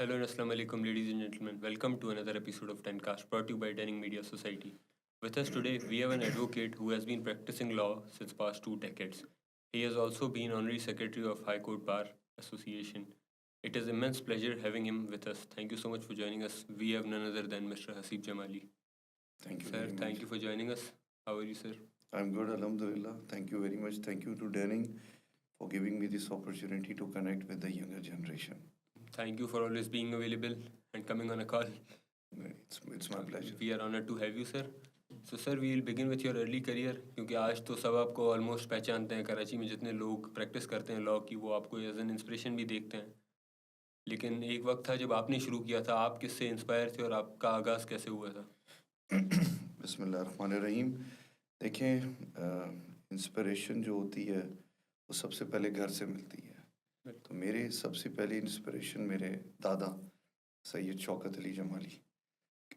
Hello and Assalamu alaikum, ladies and gentlemen. Welcome to another episode of Tencast brought to you by Denning Media Society. With us today, we have an advocate who has been practicing law since past 2 decades. He has also been Honorary Secretary of High Court Bar Association. It is immense pleasure having him with us. Thank you so much for joining us. We have none other than Mr. Hasib Jamali. Thank you Sir, very thank much. you for joining us. How are you, sir? I'm good, Alhamdulillah. Thank you very much. Thank you to Denning for giving me this opportunity to connect with the younger generation. Thank you for always being available and coming on a call. It's my pleasure. We are honored to have you, sir. So sir, we will begin with your early career क्योंकि आज तो सब आपको almost पहचानते हैं कराची में जितने लोग प्रैक्टिस करते हैं लॉ की वो आपको एज एन इंस्पिरेशन भी देखते हैं लेकिन एक वक्त था जब आपने शुरू किया था आप किससे इंस्पायर थे और आपका आगाज़ कैसे हुआ था बिस्मिल्लाहिर्रहमानिर्रहीम। देखें, इंस्पिरेशन जो होती है वो सबसे पहले घर से मिलती है। तो मेरे सबसे पहले इंस्पिरेशन मेरे दादा सैयद शौकत अली जमाली,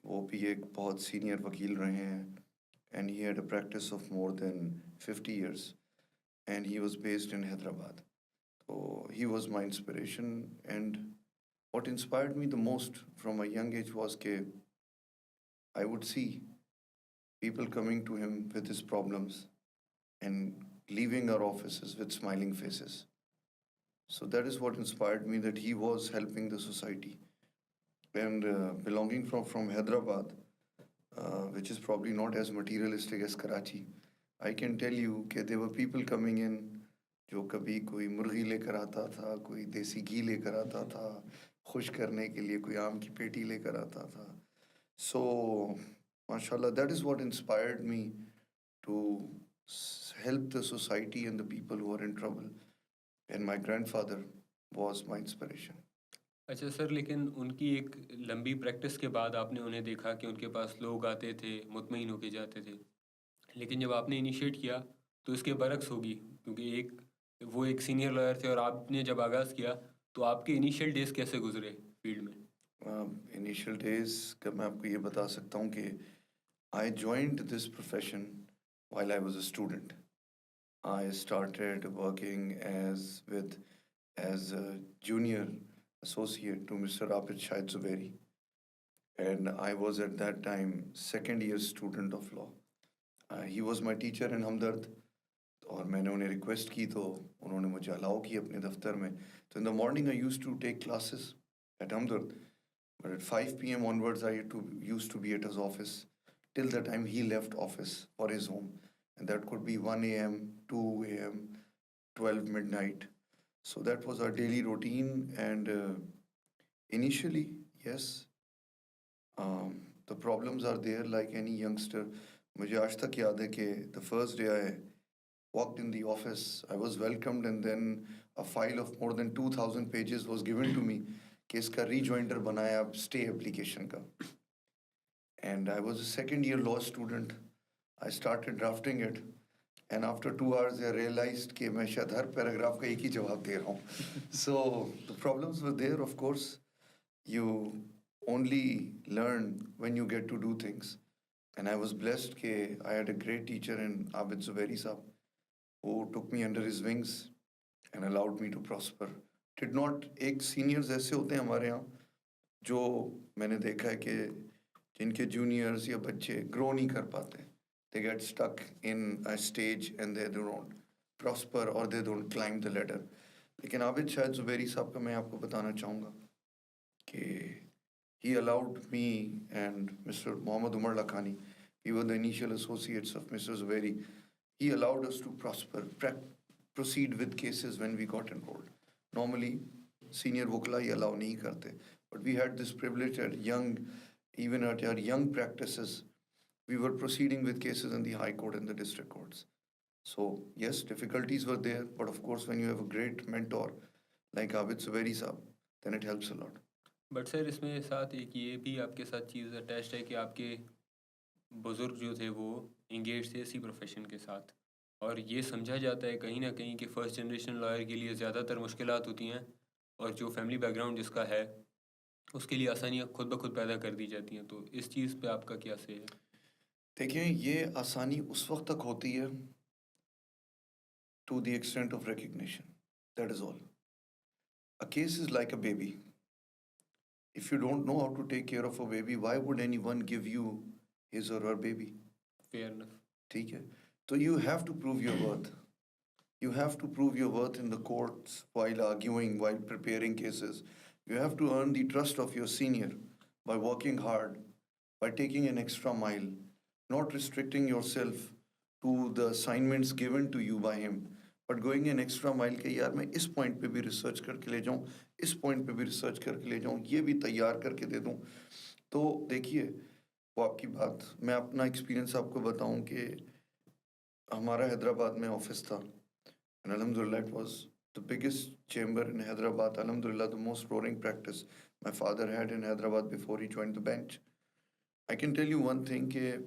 वो भी एक बहुत सीनियर वकील रहे हैं and he had a practice of more than 50 years and he was based in Hyderabad. So he was my inspiration, and what inspired me the most from a young age was that I would see people coming to him with his problems and leaving our offices with smiling faces. So that is what inspired me, that he was helping the society. And belonging from Hyderabad, which is probably not as materialistic as Karachi, I can tell you that there were people coming in जो कभी कोई मुर्गी लेकर आता था, कोई देसी घी लेकर आता था, खुश करने के लिए कोई आम की पेटी लेकर आता था. So, mashallah, that is what inspired me to help the society and the people who are in trouble. And my grandfather was my inspiration. अच्छा सर लेकिन उनकी एक लंबी प्रैक्टिस के बाद आपने उन्हें देखा कि उनके पास लोग आते थे मुतमईन होके जाते थे लेकिन जब आपने इनिशिएट किया तो इसके बरक्स होगी क्योंकि वो एक सीनियर लॉयर थे और आपने जब आगाज़ किया तो आपके इनिशियल डेज कैसे गुजरे फील्ड में Initial days का मैं आपको ये बता सकता हूँ कि I joined this profession while I was a student. I started working as a junior associate to Mr. Abid Shahid Zubairi, and I was at that time second year student of law. He was my teacher in Hamdard, और मैंने उन्हें request की तो उन्होंने मुझे allow की अपने दफ्तर में. तो in the morning I used to take classes at Hamdard, but at 5 p.m. onwards I used to be at his office till the time he left office for his home, and that could be 1 a.m., 2 a.m., 12 midnight. So that was our daily routine, and initially, yes, the problems are there like any youngster. मुझे आज तक याद है कि the first day I walked in the office, I was welcomed, and then a file of more than 2,000 pages was given to me कि इसका rejoinder बनाया आप stay application का. And I was a second year law student. I started drafting it, and after 2 hours I realized कि मैं शायद हर paragraph का एक ही जवाब दे रहा हूँ. So the problems were there, of course. You only learn when you get to do things. And I was blessed that I had a great teacher in Abid Zubairi Saab, who took me under his wings and allowed me to prosper. Did not एक seniors ऐसे होते हैं हमारे यहाँ जो मैंने देखा है कि जिनके juniors या बच्चे grow नहीं कर पाते. They get stuck in a stage and they don't prosper or they don't climb the ladder. लेकिन आबिद शाहिद ज़ुबैरी साहब का मैं आपको बताना चाहूँगा कि he allowed me and Mr. Muhammad Umar Lakhani, we were the initial associates of Mr. Zubairi. He allowed us to prosper, proceed with cases when we got enrolled. Normally, senior वकला ही allow नहीं करते, but we had this privilege at even at our young practices, we were proceeding with cases in the High Court and the district courts. So yes, difficulties were there, but of course, when you have a great mentor like Abid Zubairi Saab, then it helps a lot. But sir इसमें साथ एक ये भी आपके साथ चीज़ attached है कि आपके बुज़ुर्ग जो थे वो इंगेज थे इसी प्रोफेशन के साथ और ये समझा जाता है कहीं ना कहीं कि फर्स्ट जनरेशन लॉयर के लिए ज़्यादातर मुश्किलात होती हैं और जो फैमिली बैकग्राउंड जिसका है उसके लिए आसानियाँ खुद ब खुद पैदा कर दी जाती हैं तो इस चीज़ पे आपका क्या से है देखिए, ये आसानी उस वक्त तक होती है to the extent of recognition. That is all. A case is like a baby. If you don't know how to take care of a baby, why would anyone give you his or her baby? Fair enough. ठीक है? So you have to prove your worth. You have to prove your worth in the courts while arguing, while preparing cases. You have to earn the trust of your senior by working hard, by taking an extra mile, not restricting yourself to the assignments given to you by him, but going an extra mile कि यार मैं इस point पे भी research करके ले जाऊँ, इस पॉइंट पे भी रिसर्च करके ले जाऊँ, ये भी तैयार करके दे दूँ। तो देखिए, वो आपकी बात, मैं अपना एक्सपीरियंस आपको बताऊँ कि हमारा हैदराबाद में ऑफिस था, and alhamdulillah it was the biggest chamber in Hyderabad. Alhamdulillah, the most roaring practice my father had in Hyderabad before he joined the bench. I can tell you one thing कि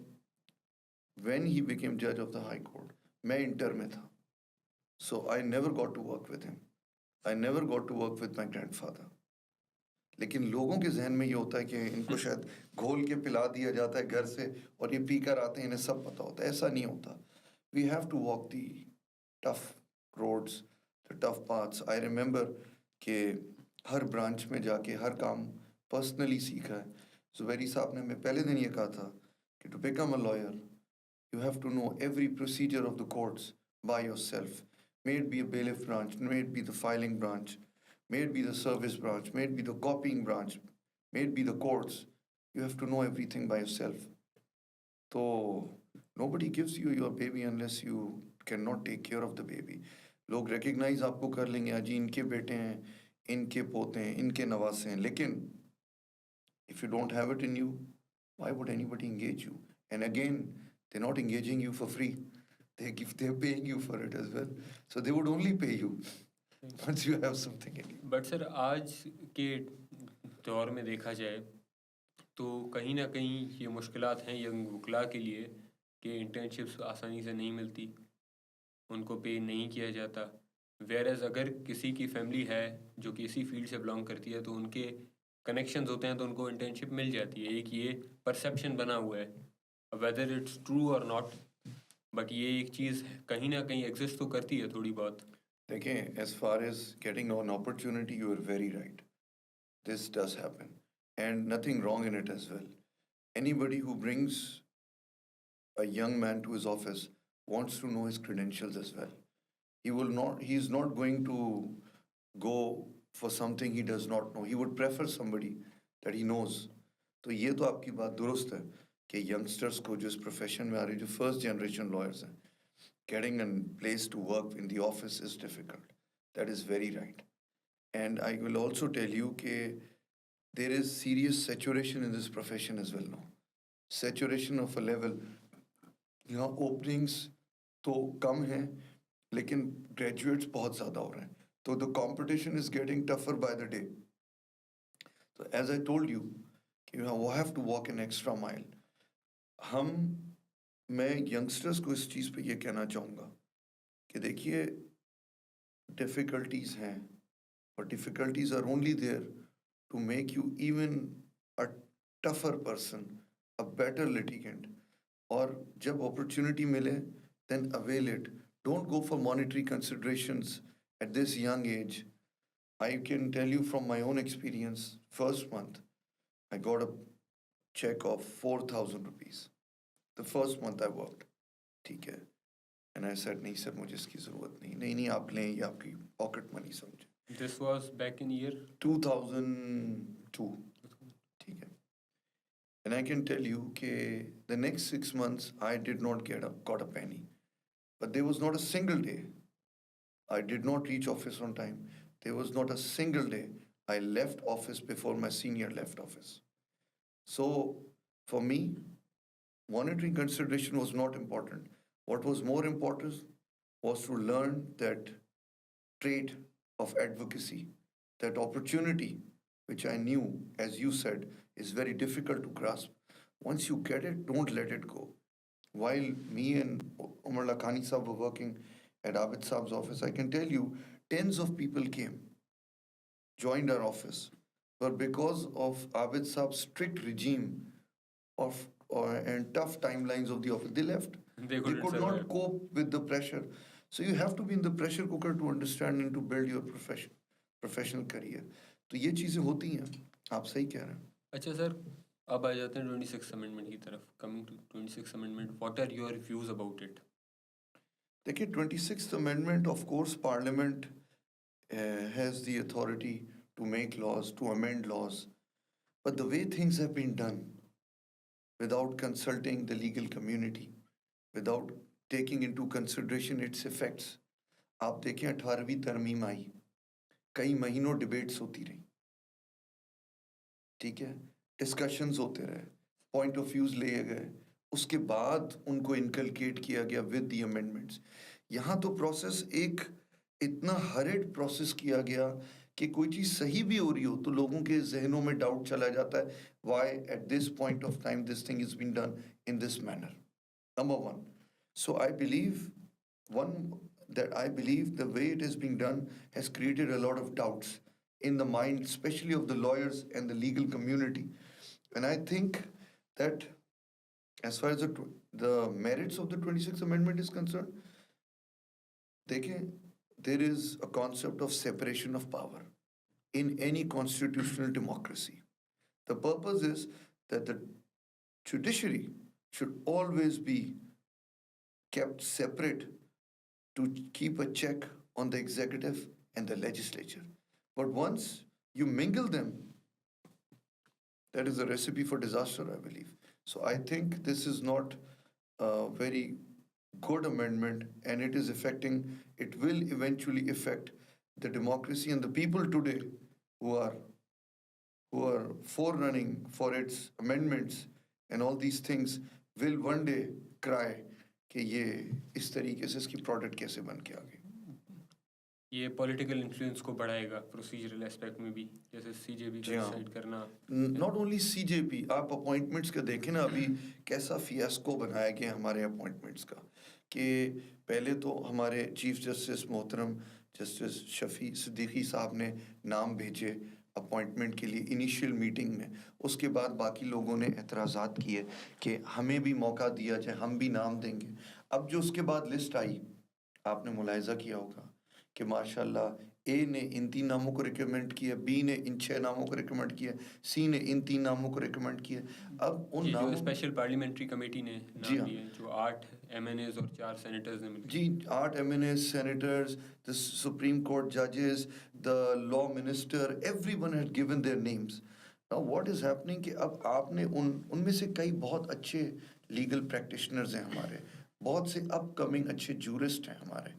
when he became judge of the High Court, मैं inter में था, so I never got to work with him. I never got to work with my grandfather. लेकिन लोगों के जहन में ये होता है कि इनको शायद घोल के पिला दिया जाता है घर से और ये पी कर आते हैं, इन्हें सब पता होता है। ऐसा नहीं होता। We have to walk the tough roads, the tough paths. I remember कि हर ब्रांच में जाके हर काम पर्सनली सीखा है। जुबैरी साहब ने हमें पहले दिन ये कहा था कि to become a lawyer, you have to know every procedure of the courts by yourself. May it be a bailiff branch, may it be the filing branch, may it be the service branch, may it be the copying branch, may it be the courts. You have to know everything by yourself. So nobody gives you your baby unless you cannot take care of the baby. लोग recognize आपको कर लेंगे, अजी इनके बेटे हैं, इनके पोते हैं, इनके नवासे हैं, लेकिन if you don't have it in you, why would anybody engage you? And again, they're not engaging you for free. They're paying you for it as well. So they would only pay you once you have something in you. But sir आज के दौर में देखा जाए तो कहीं ना कहीं ये मुश्किलात हैं यंग वकला के लिए कि इंटर्नशिप्स आसानी से नहीं मिलती, उनको पे नहीं किया जाता। वेयरएज अगर किसी की फैमिली है जो कि इसी फील्ड से बिलोंग करती है तो उनके कनेक्शंस होते हैं तो उनको इंटर्नशिप मिल जाती है। एक ये परसेप्शन बना हुआ है, वेदर इट्स ट्रू और नॉट, बट ये एक चीज़ कहीं ना कहीं एग्जिस्ट तो करती है थोड़ी बहुत। देखें, as far as getting an opportunity, you are very right. This does happen, and nothing wrong in it as well. Anybody who brings a young man to his office wants to know his credentials as well. He is not going to go for something he does not know. He would prefer somebody that he knows. तो ये तो आपकी बात दुरुस्त है कि youngsters को जो इस profession में आ रहे, जो first generation lawyers हैं, getting a place to work in the office is difficult. That is very right. And I will also tell you that there is serious saturation in this profession as well now. Saturation of a level. यहाँ openings तो कम हैं, लेकिन graduates बहुत ज़्यादा हो रहे हैं. So the competition is getting tougher by the day. So as I told you, you know, have to walk an extra mile. मैं youngsters को इस चीज़ पे ये कहना चाहूँगा कि देखिए difficulties हैं, but difficulties are only there to make you even a tougher person, a better litigant. और जब opportunity मिले, then avail it. Don't go for monetary considerations at this young age. I can tell you from my own experience, first month, I got a check of 4,000 rupees. The first month I worked. ठीक है. And I said, नहीं sir, मुझे इसकी ज़रूरत नहीं. नहीं आप लें, ये आपकी pocket money समझे. This was back in year 2002. ठीक है. And I can tell you that the next 6 months I did not got a penny. But there was not a single day I did not reach office on time. There was not a single day I left office before my senior left office. So for me, monetary consideration was not important. What was more important was to learn that trait of advocacy, that opportunity, which I knew, as you said, is very difficult to grasp. Once you get it, don't let it go. While me and Umar Lakhani Saab were working at Abid Saab's office, I can tell you, tens of people came, joined our office, but because of Abid Saab's strict regime and tough timelines of the office, they left. They could not cope with the pressure. So you have to be in the pressure cooker to understand and to build your professional career. तो ये चीज़ें होती हैं. आप सही कह रहे हैं। अच्छा सर, अब आ जाते हैं 26 अमेंडमेंट की तरफ। Coming to 26 amendment, what are your views about it? देखिए, 26th amendment, of course parliament has the authority to make laws, to amend laws, but the way things have been done without consulting the legal community, without taking into consideration its effects. आप देखें 18वीं तरमीम आई, कई महीनों debates होती रही, ठीक है, discussions होते रहे, पॉइंट ऑफ व्यूज लिए गए, उसके बाद उनको इनकलकेट किया गया विद द अमेंडमेंट्स। यहाँ तो प्रोसेस एक इतना हरिड प्रोसेस किया गया कि कोई चीज़ सही भी हो रही हो तो लोगों के जहनों में डाउट चला जाता है, why at this point of time this thing is been done in this manner, number one. So I believe one that I believe the way it is being done has created a lot of doubts in the mind, especially of the lawyers and the legal community. And I think that as far as the merits of the 26th Amendment is concerned, देखें, there is a concept of separation of power in any constitutional democracy. The purpose is that the judiciary should always be kept separate to keep a check on the executive and the legislature. But once you mingle them, that is a recipe for disaster, I believe. So I think this is not a very good amendment, and it will eventually affect the democracy, and the people today who are forerunning for its amendments and all these things will one day cry कि ये इस तरीके से इसकी product कैसे बन के आ गई। ये पॉलिटिकल इन्फ्लुएंस को बढ़ाएगा प्रोसीजरल एस्पेक्ट में भी, जैसे सीजेबी जी का हाँ। डिसाइड करना। नॉट ओनली सीजेपी, आप अपॉइंटमेंट्स का देखें ना, अभी कैसा फियास्को बनाया गया हमारे अपॉइंटमेंट्स का, कि पहले तो हमारे चीफ जस्टिस मोहतरम जस्टिस शफी सिद्दीकी साहब ने नाम भेजे अपॉइंटमेंट के लिए इनिशियल मीटिंग में, उसके बाद बाकी लोगों ने एतराज़ात किए कि हमें भी मौका दिया जाए, हम भी नाम देंगे। अब जो उसके बाद लिस्ट आई, आपने मुलाहिजा किया होगा कि माशाल्लाह ए ने इन 3 नामों को रिकमेंड किया, बी ने इन 6 नामों को रिकमेंड किया, सी ने इन 3 नामों को रिकमेंड किया। अब उन ये जो नामों स्पेशल पार्लियामेंट्री कमेटी ने जी नाम हाँ, दिए, जो 8 एमएनएज और 4 सेनेटर्स ने मिलकर। जी, 8 MNS, senators, the Supreme Court judges, the law minister, everyone had given their names. Now what is happening कि अब आपने उनमें से कई बहुत अच्छे लीगल प्रैक्टिशनर्स हैं हमारे, बहुत से अपकमिंग अच्छे जूरिस्ट हैं हमारे।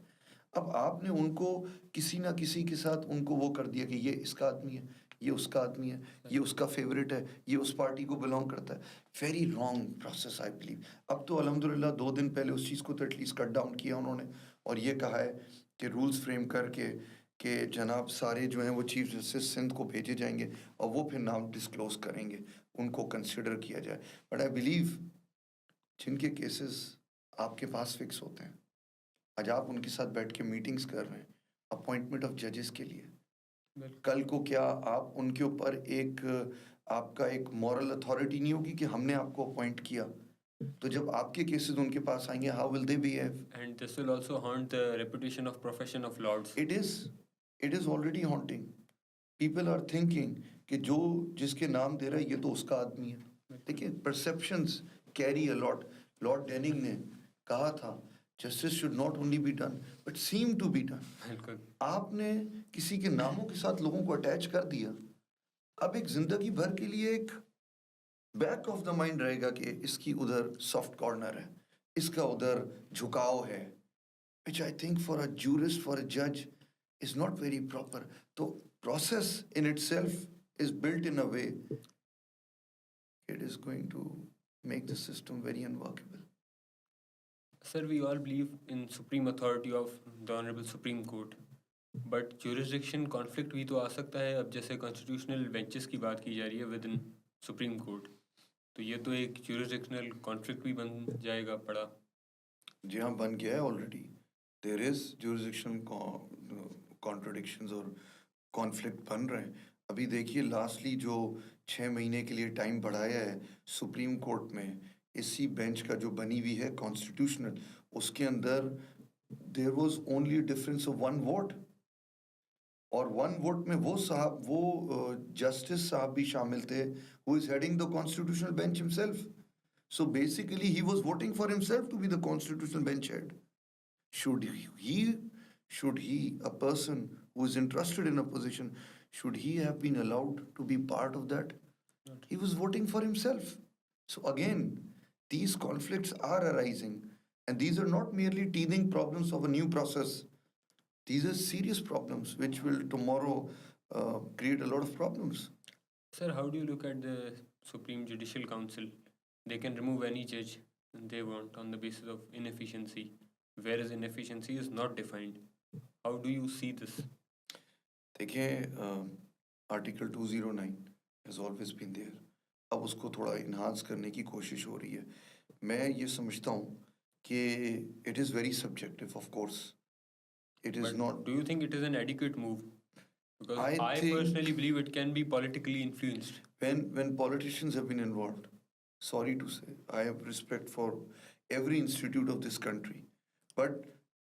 अब आपने उनको किसी ना किसी के साथ उनको वो कर दिया कि ये इसका आदमी है, ये उसका आदमी है, ये उसका फेवरेट है, ये उस पार्टी को बिलोंग करता है। Very wrong process I believe. अब तो अल्हम्दुलिल्लाह 2 दिन पहले उस चीज़ को तो एटलीस्ट कट डाउन किया उन्होंने, और ये कहा है कि रूल्स फ्रेम करके कि जनाब सारे जो हैं वो चीफ जस्टिस सिंध को भेजे जाएंगे और वो फिर नाम डिस्क्लोज करेंगे, उनको कंसिडर किया जाए। बट आई बिलीव जिनके केसेस आपके पास फिक्स होते हैं, आज आप उनके साथ बैठ के मीटिंग्स कर रहे हैं अपॉइंटमेंट ऑफ जजेस के लिए, कल को क्या आप उनके ऊपर एक आपका एक मॉरल अथॉरिटी नहीं होगी कि हमने आपको अपॉइंट किया, तो जब आपके केसेस उनके पास आएंगे, how will they behave? And this will also haunt the reputation of profession of lords. It is already haunting. People are thinking कि जो जिसके नाम दे रहा है ये तो उसका आदमी है। देखिए, perceptions carry a lot. Lord Denning ने कहा था justice should not only be done but seem to be done. बिल्कुल। आपने किसी के नामों के साथ लोगों को अटैच कर दिया, अब एक जिंदगी भर के लिए एक बैक ऑफ द माइंड रहेगा कि इसकी उधर सॉफ्ट कॉर्नर है, इसका उधर झुकाव है, which I think for a jurist, for a judge, is not very proper. So process in itself is built in a way it is going to make the system very unworkable. Sir, we all believe in supreme authority of the Honorable Supreme Court. But jurisdiction conflict भी तो आ सकता है। अब जैसे constitutional benches की बात की जा रही है विद इन सुप्रीम कोर्ट, तो ये तो एक jurisdictional conflict भी बन जाएगा पड़ा। जी हाँ, बन गया है already. There is jurisdiction contradictions और कॉन्फ्लिक्ट बन रहे हैं। अभी देखिए लास्टली जो 6 महीने के लिए टाइम बढ़ाया है सुप्रीम कोर्ट में, इसी बेंच का जो बनी हुई है कॉन्स्टिट्यूशनल, उसके अंदर there was only difference of 1 vote. और वन वोट में वो साहब वो जस्टिस साहब भी शामिल थे who is heading the constitutional bench himself. So basically, he was voting for himself to be the constitutional bench head. Should he, should he, a person who is interested in a position, should he have been allowed to be part of that? He was voting for himself. So again, these conflicts are arising, and these are not merely teething problems of a new process. These are serious problems which will tomorrow create a lot of problems. Sir, how do you look at the Supreme Judicial Council? They can remove any judge they want on the basis of inefficiency, whereas inefficiency is not defined. How do you see this? देखिए, article 209 has always been there. अब उसको थोड़ा enhance करने की कोशिश हो रही है. मैं ये समझता हूँ कि it is very subjective. Of course it is But not. do you think it is an adequate move? Because I I think personally believe it can be politically influenced. when politicians have been involved, sorry to say, I have respect for every institute of this country, but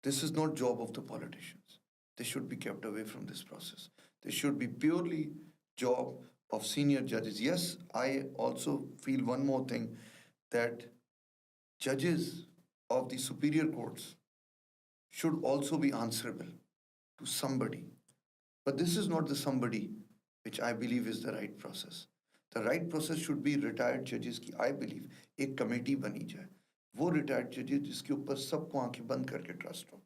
this is not job of the politicians. They should be kept away from this process. They should be purely job of senior judges. Yes, I also feel one more thing, that judges of the superior courts should also be answerable to somebody. But this is not the somebody which I believe is the right process. The right process should be retired judges की, I believe, एक committee बनी जाए. वो retired judges जिसके ऊपर सबको आंखें बंद करके ट्रस्ट हो,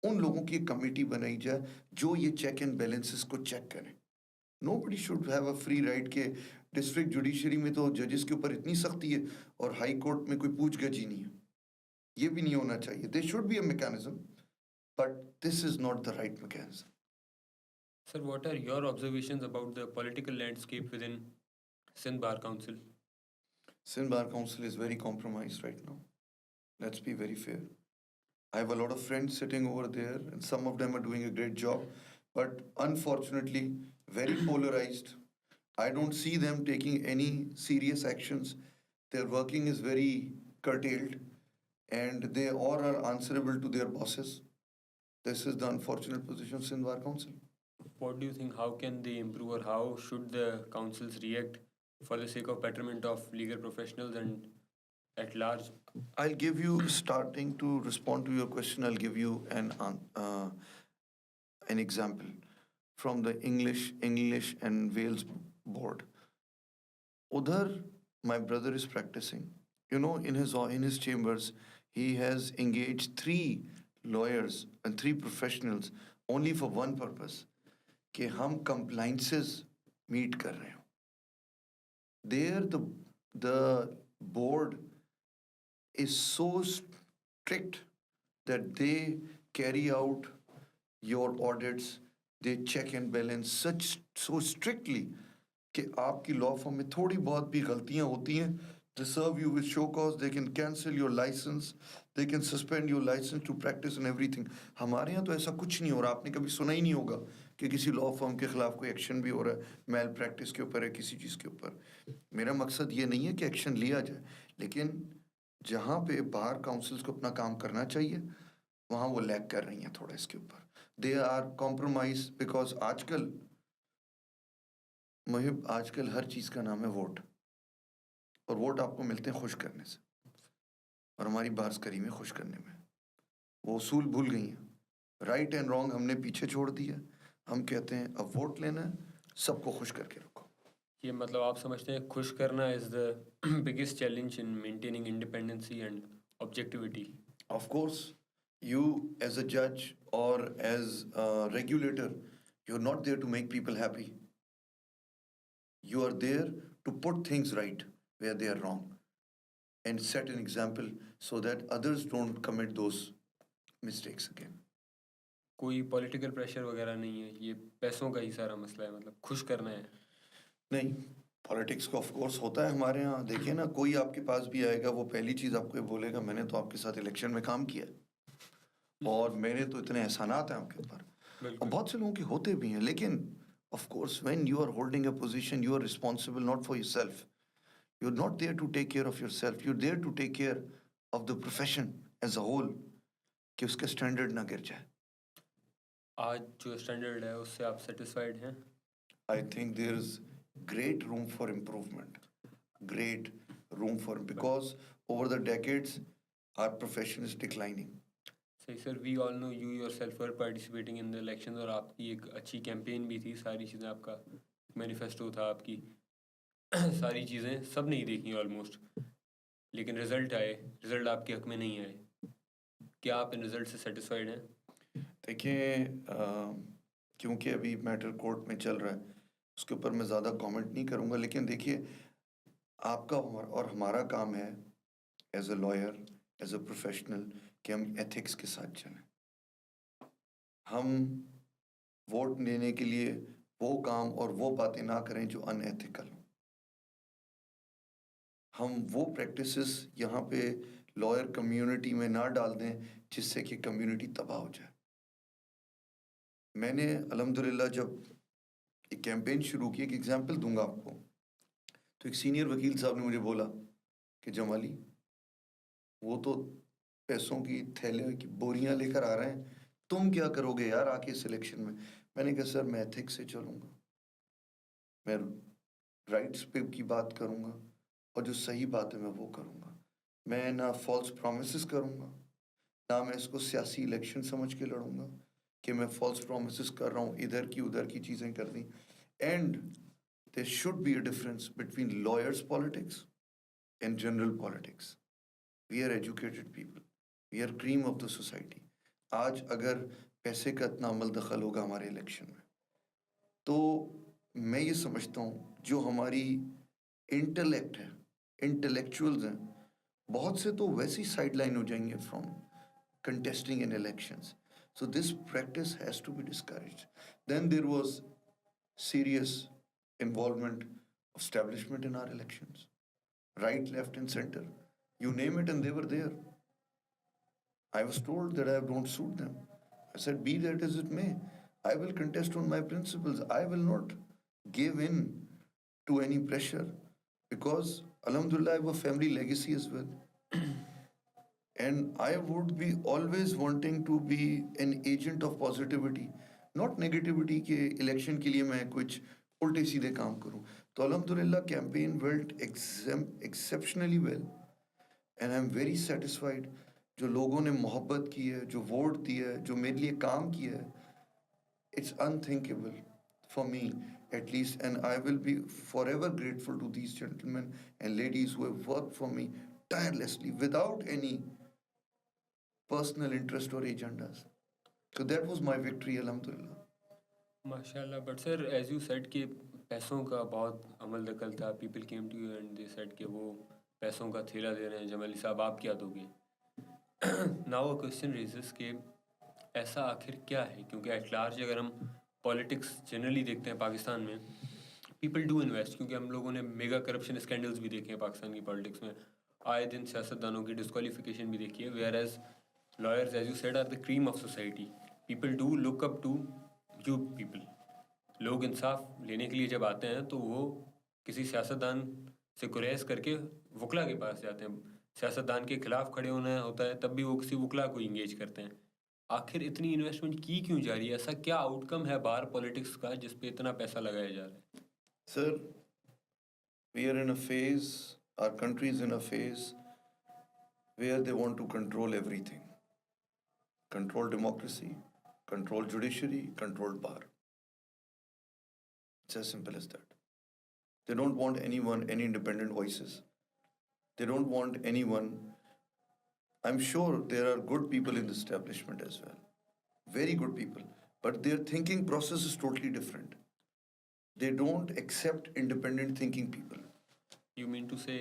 उन लोगों की एक कमेटी बनाई जाए जो ये चेक एंड बैलेंसेस को चेक करें. Nobody should have a free right के डिस्ट्रिक्ट जुडिशरी में तो जजेस के ऊपर इतनी सख्ती है और हाई कोर्ट में कोई पूछगछ ही नहीं है. ये भी नहीं होना चाहिए. There should be a mechanism, but this is not the right mechanism. Sir, what are your observations about the political landscape within Sindh Bar Council? Sindh Bar Council is very compromised right now. Let's be very fair. I have a lot of friends sitting over there, and some of them are doing a great job, but unfortunately, very polarized. I don't see them taking any serious actions. Their working is very curtailed, and they all are answerable to their bosses. This is the unfortunate position of Sindh Bar Council. What do you think? How can they improve, or how should the councils react for the sake of betterment of legal professionals and at large? I'll give you, starting to respond to your question, I'll give you an example from the English and Wales board. Udhar, my brother is practicing. You know, in his chambers, he has engaged 3 lawyers and 3 professionals only for one purpose, कि हम compliances meet कर रहे हो. There, the board is so strict that they carry out your audits, they check and balance so strictly कि आपकी law firm में थोड़ी बहुत भी गलतियां होती हैं, they serve you with show cause, they can cancel your license, they can suspend your license to practice and everything. हमारे यहाँ तो ऐसा कुछ नहीं हो रहा. आपने कभी सुना ही नहीं होगा कि किसी लॉ फर्म के खिलाफ कोई एक्शन भी हो रहा है मैल प्रैक्टिस के ऊपर है, किसी चीज़ के ऊपर. मेरा मकसद ये नहीं है कि एक्शन लिया जाए, लेकिन जहाँ पे बार काउंसिल्स को अपना काम करना चाहिए वहाँ वो लैग कर रही हैं थोड़ा इसके ऊपर. दे आर कॉम्प्रोमाइज बिकॉज आजकल मुहिब, आजकल हर चीज़ का नाम है वोट, और वोट आपको मिलते हैं खुश करने से, और हमारी बार्स करी में खुश करने में. वो उसूल भूल गई हैं. राइट एंड रॉन्ग हमने पीछे छोड़ दिया. हम कहते हैं अब वोट लेना है, सबको खुश करके रखो. ये मतलब आप समझते हैं खुश करना is the biggest challenge in maintaining independency and objectivity. Of course, you as a judge or as a regulator, you're not there to make people happy. You are there to put things right where they are wrong and set an example so that others don't commit those mistakes again. कोई political pressure वगैरह नहीं है, ये पैसों का ही सारा मसला है, मतलब खुश करना है. नहीं, पॉलिटिक्स का ऑफ कोर्स होता है हमारे यहाँ. देखिए ना, कोई आपके पास भी आएगा, वो पहली चीज़ आपको ये बोलेगा, मैंने तो आपके साथ इलेक्शन में काम किया और मेरे तो इतने एहसानात हैं आपके ऊपर. और बहुत से लोगों के होते भी हैं, लेकिन of course when you are holding a position, you are responsible not for yourself. You are not there to take care of yourself, you are there to take care of the profession as a whole, कि उसका standard ना गिर जाए. आज जो standard है उससे आप सेटिस्फाइड हैं? I think there's great room for improvement. Great room for, because over the decades, our profession is declining. सही sir, we all know you yourself were participating in the election, और आपकी एक अच्छी campaign भी थी, सारी चीज़ें आपका मैनिफेस्टो था आपकी सारी चीज़ें सब नहीं देखी ऑलमोस्ट, लेकिन रिजल्ट आए, रिजल्ट आपके हक में नहीं आए। क्या आप इन रिजल्ट से सेटिस्फाइड हैं? देखिए, क्योंकि अभी मैटर कोर्ट में चल रहा है, उसके ऊपर मैं ज़्यादा कमेंट नहीं करूँगा, लेकिन देखिए, आपका और हमारा काम है as a lawyer, as a professional, कि हम एथिक्स के साथ चलें। हम वोट लेने के लिए वो काम और वो बातें ना करें जो अनएथिकल हों। हम वो प्रैक्टिसेस यहाँ पे लॉयर कम्युनिटी में ना डाल दें जिससे कि कम्युनिटी तबाह हो जाए। मैंने अल्हम्दुलिल्लाह जब एक कैंपेन शुरू की, एक एग्जांपल दूंगा आपको, तो एक सीनियर वकील साहब ने मुझे बोला कि जमाली, वो तो पैसों की थैले की बोरियां लेकर आ रहे हैं, तुम क्या करोगे यार आके सिलेक्शन में? मैंने कहा सर, मैं एथिक्स से चलूंगा, मैं राइट्स पे की बात करूंगा, और जो सही बात है मैं वो करूंगा। मैं ना फॉल्स प्रोमिसेस करूंगा, ना मैं इसको सियासी इलेक्शन समझ के लड़ूंगा कि मैं फॉल्स प्रोमिसेस कर रहा हूँ, इधर की उधर की चीज़ें कर दी। And there should be a difference between lawyers politics and general politics. We are educated people, we are cream of the society. आज अगर पैसे का इतना अमल दखल होगा हमारे इलेक्शन में, तो मैं ये समझता हूँ जो हमारी इंटेलेक्ट है, इंटेलेक्चुअल्स हैं, बहुत से तो वैसे ही साइडलाइन हो जाएंगे from contesting in elections. So this practice has to be discouraged. Then there was serious involvement of establishment in our elections, right, left, and center. You name it, and they were there. I was told that I don't suit them. I said, be that as it may, I will contest on my principles. I will not give in to any pressure, because Alhamdulillah, I have a family legacy as well. And I would be always wanting to be an agent of positivity, not negativity के election के लिए मैं कुछ उल्टे सीधे काम करूं। तो अल्हम्दुलिल्लाह campaign went exceptionally well, and I'm very satisfied। जो लोगों ने मोहब्बत की है, जो वोट दिया है, जो मेरे लिए काम किया है, it's unthinkable for me at least, and I will be forever grateful to these gentlemen and ladies who have worked for me tirelessly without any personal interest or agendas. So that was my victory, alhamdulillah. माशाल्लाह, but sir as you said कि पैसों का बहुत अमल दखल था, people came to you and they said कि वो पैसों का थैला दे रहे हैं, जमाली साहब आप क्या दोगे? नाउ अ क्वेश्चन रेजेस कि ऐसा आखिर क्या है? क्योंकि एट लार्ज अगर हम पॉलिटिक्स जनरली देखते हैं पाकिस्तान में, पीपल डू इन्वेस्ट, क्योंकि हम लोगों ने मेगा करप्शन स्कैंडल्स भी देखे हैं पाकिस्तान की पॉलिटिक्स में, आए दिन सियासतदानों की डिस्क्वालिफिकेशन भी देखी है, whereas lawyers, as you said, are the cream of society. People do look up to you people. लोग इंसाफ लेने के लिए जब आते हैं तो वो किसी सियासतदान से गुरेज करके वकला के पास जाते हैं, सियासतदान के खिलाफ खड़े होना होता है तब भी वो किसी वकला को इंगेज करते हैं। आखिर इतनी इन्वेस्टमेंट की क्यों जा रही है? ऐसा क्या आउटकम है बाहर पॉलिटिक्स का जिस पे इतना पैसा लगाया जा रहा है? Sir, we are in a phase, our country is in a phase where they want to control everything. Control democracy, control judiciary, control bar. It's as simple as that. They don't want anyone, any independent voices. They don't want anyone. I'm sure there are good people in the establishment as well. Very good people. But their thinking process is totally different. They don't accept independent thinking people. You mean to say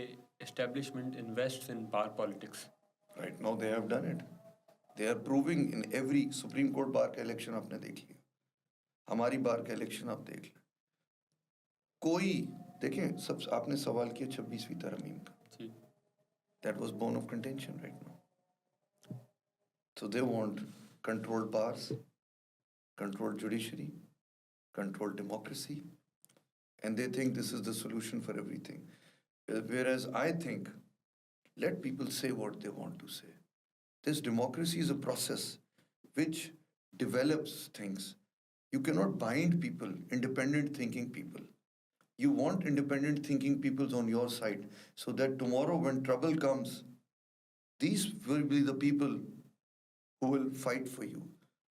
establishment invests in power politics? Right now they have done it. They are proving in every Supreme Court बार का election आपने देख लिया, हमारी बार का election आप देख लें, कोई देखें, सब आपने सवाल किया 26वीं तरमीम का, जी, that was bone of contention right now. So they want controlled bars, controlled judiciary, controlled democracy, and they think this is the solution for everything. Whereas I think, let people say what they want to say. This democracy is a process which develops things. You cannot bind people, independent thinking people. You want independent thinking people on your side so that tomorrow when trouble comes, these will be the people who will fight for you.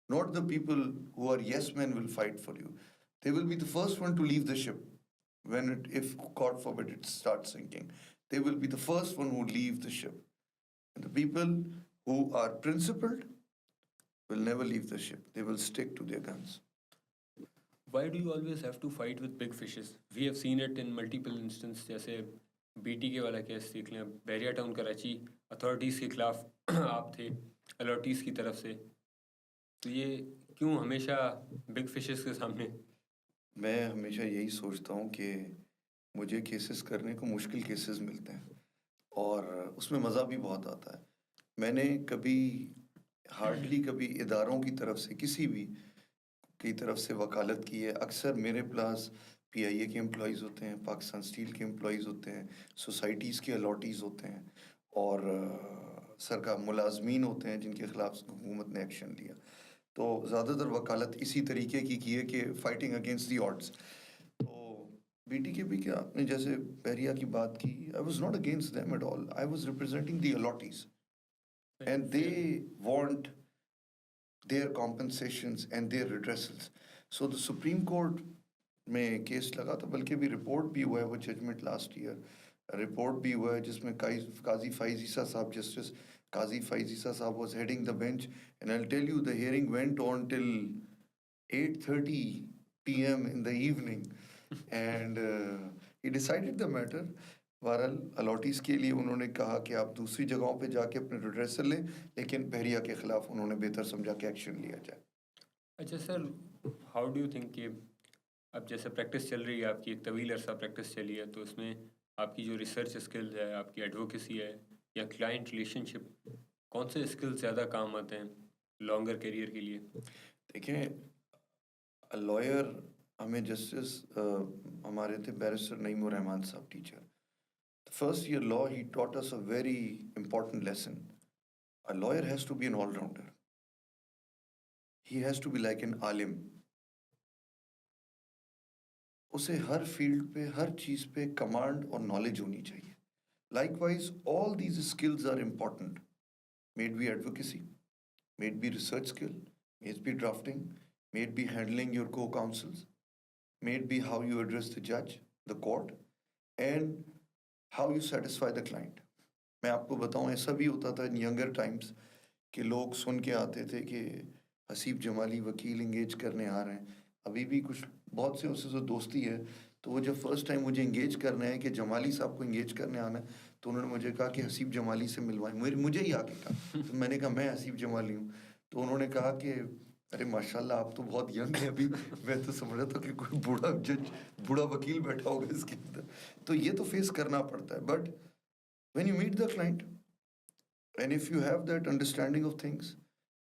Not the people who are yes men will fight for you. They will be the first one to leave the ship when it, if God forbid it starts sinking. They will be the first one who leave the ship. And the people who are principled will never leave the ship. They will stick to their guns. Why do you always have to fight with big fishes? We have seen it in multiple instances, जैसे BTK वाला case देख लें, Bairiya town Karachi authorities के खिलाफ आप थे allottees की तरफ से, तो ये क्यों हमेशा बिग फिशेस के सामने? मैं हमेशा यही सोचता हूँ कि मुझे केसेस करने को मुश्किल केसेस मिलते हैं और उसमें मज़ा भी बहुत आता है। मैंने कभी हार्डली कभी इदारों की तरफ से किसी भी की तरफ से वकालत की है। अक्सर मेरे पास PIA के एम्प्लॉइज़ होते हैं, पाकिस्तान स्टील के एम्प्लॉइज़ होते हैं, सोसाइटीज़ के अलॉटीज़ होते हैं और सरकार मुलाजमीन होते हैं जिनके ख़िलाफ़ हुकूमत ने एक्शन लिया। तो ज़्यादातर वकालत इसी तरीके की है कि फ़ाइटिंग अगेंस्ट दी ऑड्स। तो BTK भी क्या आपने जैसे बहरिया की बात की, I was not against them at all, I was representing the allottees and they want their compensations and their redressals. So the Supreme Court में केस लगा था, बल्कि भी रिपोर्ट भी हुआ है वो जजमेंट लास्ट ईयर, रिपोर्ट भी हुआ है जिसमें काजी फाइज ईसा साहब, जस्टिस काजी फाइज ईसा साहब was heading the bench, and I'll tell you the hearing went on till 8:30 p.m. in the evening and he decided the matter. बहरहाल अलॉटीज़ के लिए उन्होंने कहा कि आप दूसरी जगहों पे जाके अपने रिड्रेसल लें, लेकिन बहरिया के ख़िलाफ़ उन्होंने बेहतर समझा कि एक्शन लिया जाए। अच्छा sir, how do you think कि अब जैसे प्रैक्टिस चल रही है आपकी, एक तवील अरसा प्रैक्टिस चली है, तो उसमें आपकी जो रिसर्च स्किल्स है, आपकी एडवोकेसी है या क्लाइंट रिलेशनशिप, कौन से स्किल्स ज़्यादा काम आते हैं लॉन्गर करियर के लिए? देखें, लॉयर हमें जस्टिस हमारे थे बैरिस्टर नईमुर रहमान साहब teacher. First year law, he taught us a very important lesson. A lawyer has to be an all-rounder. He has to be like an alim. उसे हर फील्ड पे, हर चीज़ पे कमांड और नॉलेज होनी चाहिए। Likewise, all these skills are important. May it be advocacy, may it be research skill, may it be drafting, may it be handling your co-counsels, may it be how you address the judge, the court, and how you satisfy the client. मैं आपको बताऊं, ऐसा भी होता था इन younger times कि लोग सुन के आते थे कि हसीब जमाली वकील इंगेज करने आ रहे हैं। अभी भी कुछ बहुत से उससे जो दोस्ती है, तो वो जब फर्स्ट टाइम मुझे इंगेज करना है कि जमाली साहब को इंगेज करने आना है, तो उन्होंने मुझे कहा कि हसीब जमाली से मिलवाएं। मुझे ही आके कहा, तो मैंने कहा मैं हसीब जमाली हूँ। तो उन्होंने कहा कि अरे माशाल्लाह आप तो बहुत यंग हैं अभी, मैं तो समझ रहा था कि कोई बूढ़ा जज, बूढ़ा वकील बैठा होगा इसके अंदर। तो ये तो फेस करना पड़ता है, but when you meet the client and if you have that understanding of things,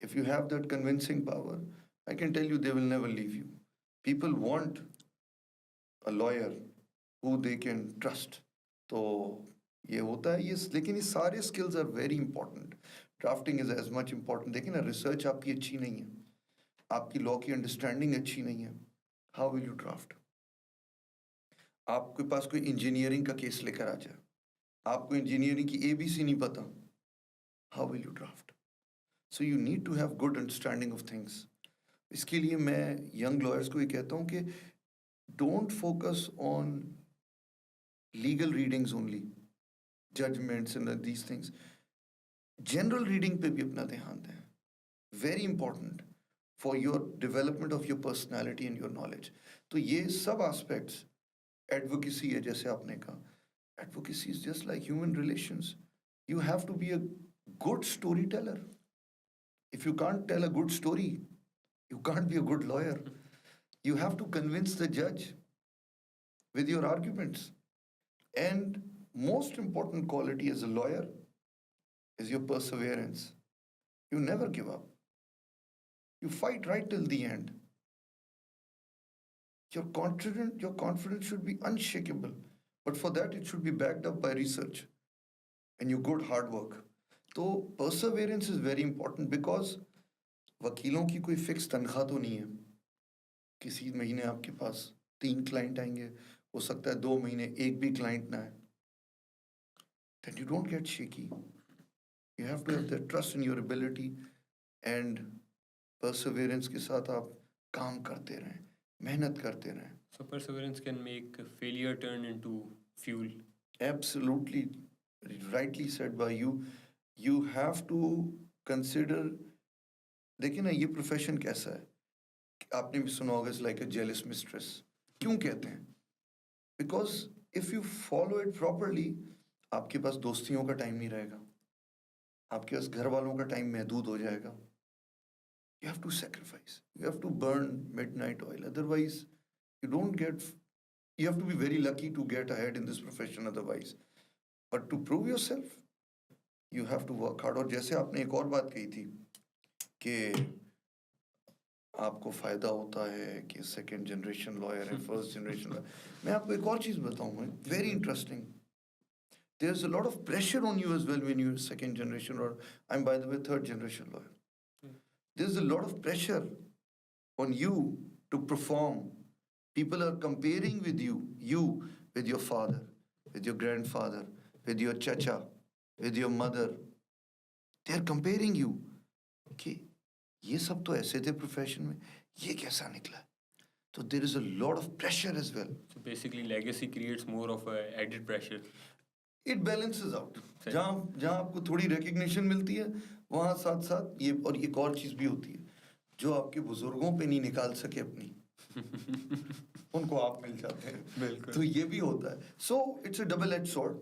if you have that convincing power, I can tell you they will never leave you. People want a lawyer who they can trust. तो ये होता है ये, लेकिन ये सारे skills are very important. Drafting is as much important. देखिए ना, रिसर्च आपकी अच्छी नहीं है, आपकी लॉ की अंडरस्टैंडिंग अच्छी नहीं है, हाउ विल यू ड्राफ्ट? आपके पास कोई इंजीनियरिंग का केस लेकर आ जाए, आपको इंजीनियरिंग की ABC नहीं पता, how will you draft? So you need to have good understanding of things. इसके लिए मैं यंग लॉयर्स को ये कहता हूँ कि don't focus on legal readings only, judgments and these things. General reading पे भी अपना ध्यान दें, very important for your development of your personality and your knowledge. तो ये सब एस्पेक्ट्स, एडवोकेसी है जैसे आपने कहा, advocacy is just like human relations. You have to be a good storyteller. If you can't tell a good story, you can't be a good lawyer. You have to convince the judge with your arguments. And most important quality as a lawyer is your perseverance. You never give up. You fight right till the end. Your confidence should be unshakable. But for that, it should be backed up by research and your good hard work. So perseverance is very important because वकीलों की कोई fix तनख्वाह तो नहीं है। किसी महीने आपके पास 3 क्लाइंट आएँगे, हो सकता है 2 महीने एक भी क्लाइंट ना आए। Then you don't get shaky. You have to have that trust in your ability and perseverance के साथ आप काम करते रहें, मेहनत करते रहें। So perseverance can make failure turn into fuel. Absolutely rightly said by you. You have to consider, देखिए ना ये प्रोफेशन कैसा है, आपने भी सुना होगा, it's like a jealous mistress. क्यों कहते हैं? Because if you follow it properly, आपके पास दोस्तियों का टाइम नहीं रहेगा, आपके पास घर वालों का टाइम महदूद हो जाएगा। You have to sacrifice, you have to burn midnight oil, otherwise you don't get, you have to be very lucky to get ahead in this profession otherwise, but to prove yourself you have to work hard। और जैसे आपने एक और बात कही थी कि आपको फायदा होता है कि सेकंड जनरेशन लॉयर है, फर्स्ट जनरेशन लॉयर, मैं आपको एक और चीज बताऊंगा, very interesting. there's a lot of pressure on you as well when you're second generation, or I'm by the way third generation lawyer. There's a lot of pressure on you to perform. People are comparing with you with your father, with your grandfather, with your chacha, with your mother. They're comparing you. Okay, ये सब तो ऐसे थे profession में, ये कैसा निकला? तो there is a lot of pressure as well. So basically, legacy creates more of a added pressure. It balances out. जहाँ जहाँ आपको थोड़ी रिकग्निशन मिलती है, वहाँ साथ साथ ये, और एक और चीज भी होती है, जो आपके बुजुर्गों पे नहीं निकाल सके अपनी, उनको आप मिल जाते हैं। बिल्कुल। तो ये भी होता है। So it's a double edge sword,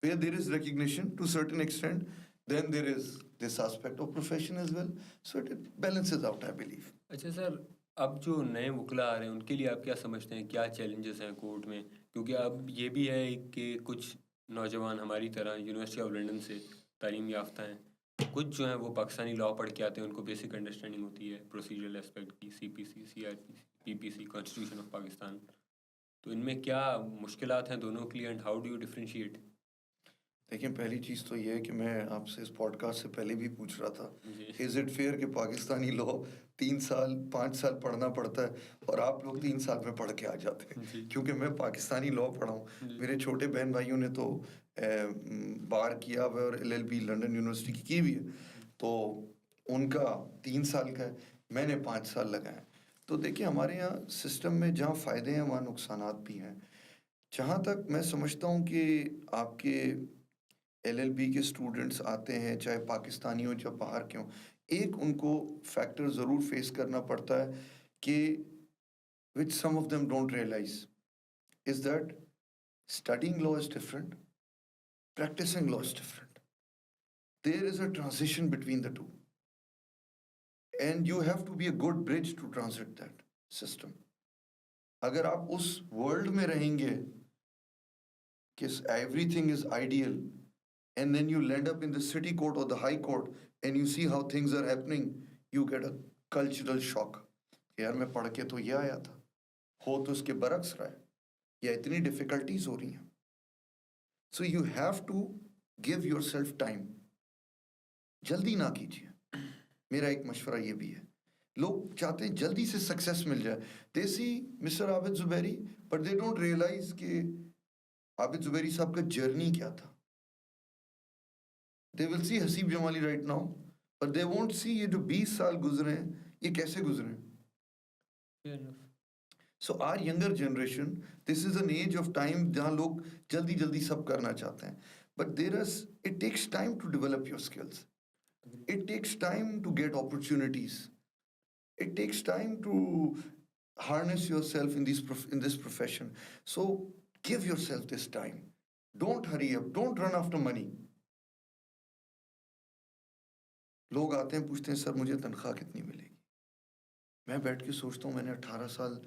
where there is recognition to certain extent, then there is this aspect of profession as well. So it balances out, I believe. अच्छा सर, अब जो नए वकील आ रहे हैं उनके लिए आप क्या समझते हैं, क्या चैलेंजेस हैं कोर्ट में? क्योंकि अब ये भी है कि कुछ नौजवान हमारी तरह यूनिवर्सिटी ऑफ लंदन से तालीम याफ्ता हैं, कुछ जो हैं वो पाकिस्तानी लॉ पढ़ के आते हैं, उनको बेसिक अंडरस्टैंडिंग होती है प्रोसीजरल एस्पेक्ट की, CPC, CRPC, PPC, constitution of Pakistan. तो इनमें क्या मुश्किलात हैं दोनों के लिए, and how do you differentiate? देखिए, पहली चीज़ तो ये है कि मैं आपसे इस पॉडकास्ट से पहले भी पूछ रहा था, जी। इज़ इट फेयर कि पाकिस्तानी लॉ 3 साल 5 साल पढ़ना पढ़ता है और आप लोग 3 साल में पढ़ के आ जाते हैं? जी। क्योंकि मैं पाकिस्तानी लॉ पढ़ा हूँ, जी। मेरे छोटे बहन भाइयों ने तो बार किया हुआ है और LLB लंदन यूनिवर्सिटी की हुई है, तो उनका 3 साल का है, मैंने 5 साल लगाए हैं। तो देखिए, हमारे यहाँ सिस्टम में जहाँ फ़ायदे हैं वहाँ नुकसानात भी हैं। जहाँ तक मैं समझता हूँ कि आपके LLB के स्टूडेंट्स आते हैं, चाहे पाकिस्तानी हो चाहे बाहर के हों, एक उनको फैक्टर ज़रूर फेस करना पड़ता है कि which some of them don't realize is that studying law is different, practicing law is different. There is a transition between the two, and you have to be a good bridge to transit that system. अगर आप उस world में रहेंगे कि everything is ideal, and then you land up in the city court or the high court and you see how things are happening, you get a cultural shock। यार, मैं पढ़ के तो ये आया था, हो तो उसके बरक्स रहा है, या इतनी डिफिकल्टीज हो रही हैं। So you have to give your self time, जल्दी ना कीजिए। मेरा एक मशवरा ये भी है, लोग चाहते हैं जल्दी से सक्सेस मिल जाए। They see mister Abid Zubairi, but they don't realize कि आबिद जुबैरी साहब का जर्नी क्या था। They will see Haseeb Jamali right now, but they won't see ये जो 20 साल गुजरे हैं, ये कैसे गुजरे। Fair enough. So our younger generation, this is an age of time जहाँ लोग जल्दी जल्दी सब करना चाहते हैं, but it takes time to develop your skills. It takes time to get opportunities. It takes time to harness yourself in this profession. So give yourself this time. Don't hurry up. Don't run after money. लोग आते हैं, पूछते हैं, sir मुझे तनख्वाह कितनी मिलेगी? मैं बैठ के सोचता हूँ, मैंने 18 साल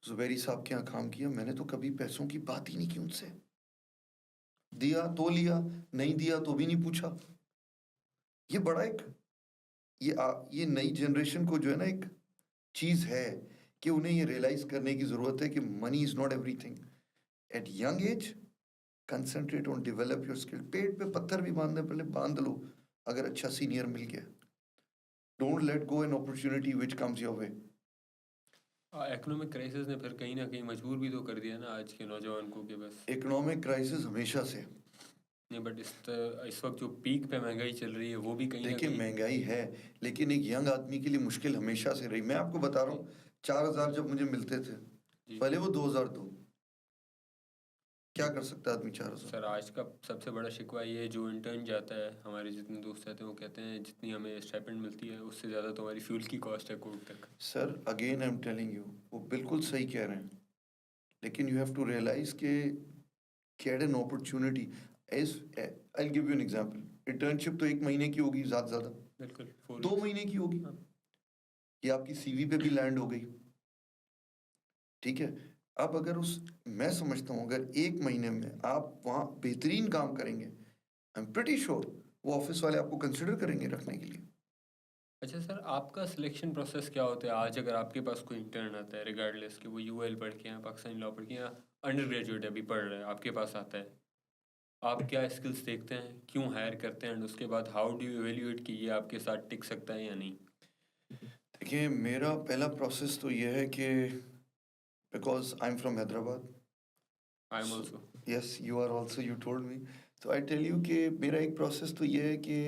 जुबैरी साहब के यहाँ काम किया, मैंने तो कभी पैसों की बात ही नहीं की उनसे। दिया तो लिया, नहीं दिया तो भी नहीं पूछा। ये बड़ा एक ये नई जनरेशन को जो है ना, एक चीज है कि उन्हें ये रियलाइज करने की जरूरत है कि money is not everything. At young age concentrate on develop your skill. पेट पे पत्थर भी बांधने पहले बांध लो अगर अच्छा सीनियर मिल गया। Don't let go an opportunity which comes your way. Economic crisis ने फिर कहीं न कहीं मजबूर भी तो कर दिया ना आज के नौजवान को कि बस इकोनॉमिक क्राइसिस हमेशा से है। नहीं, बट इस वक़्त जो पीक पे महँगाई चल रही है वो भी कहीं न देखिए कहीं महंगाई है, लेकिन एक यंग आदमी के लिए मुश्किल हमेशा से रही। मैं आपको बता रहा जी, हूँ, 4,000 जब मुझे मिलते थे, जी। पहले वो 2,000 दो। क्या कर सकता है आदमी 4,000? सर आज का सबसे बड़ा शिकवा ये है जो इंटर्न जाता है, हमारे जितने दोस्त रहते हैं वो कहते हैं जितनी हमें स्टाइपेंड मिलती है उससे ज़्यादा तो हमारी फ्यूल की कॉस्ट है कोर्ट तक। Sir again I am telling you, वो बिल्कुल सही कह रहे हैं, लेकिन यू हैव टू रियलाइज़ कि get an opportunity as I'll give you an example. Internship तो 1 महीने की होगी ज़्यादा से ज़्यादा, बिल्कुल, 4 2 वीक्स। महीने की होगी। हाँ, ये आपकी सीवी पे भी लैंड हो गई, ठीक है? अब अगर उस मैं समझता हूँ अगर 1 महीने में आप वहाँ बेहतरीन काम करेंगे, आई एम प्रीटी श्योर वो ऑफ़िस वाले आपको कंसिडर करेंगे रखने के लिए। अच्छा सर आपका सिलेक्शन प्रोसेस क्या होता है आज अगर आपके पास कोई इंटर्न आता है रिगार्डलेस कि वो यूएल पढ़ के या पाकिस्तानी लॉ पढ़ के या अंडर ग्रेजुएट अभी पढ़ रहा है आपके पास आता है, आप क्या स्किल्स देखते हैं, क्यों हायर करते हैं एंड उसके बाद हाउ डू यू इवैल्यूएट कि ये आपके साथ टिक सकता है या नहीं? देखिए मेरा पहला प्रोसेस तो ये है कि because I am from Hyderabad, I am so also. Yes you are also you told me, तो आई टेल यू कि मेरा एक प्रोसेस तो ये है कि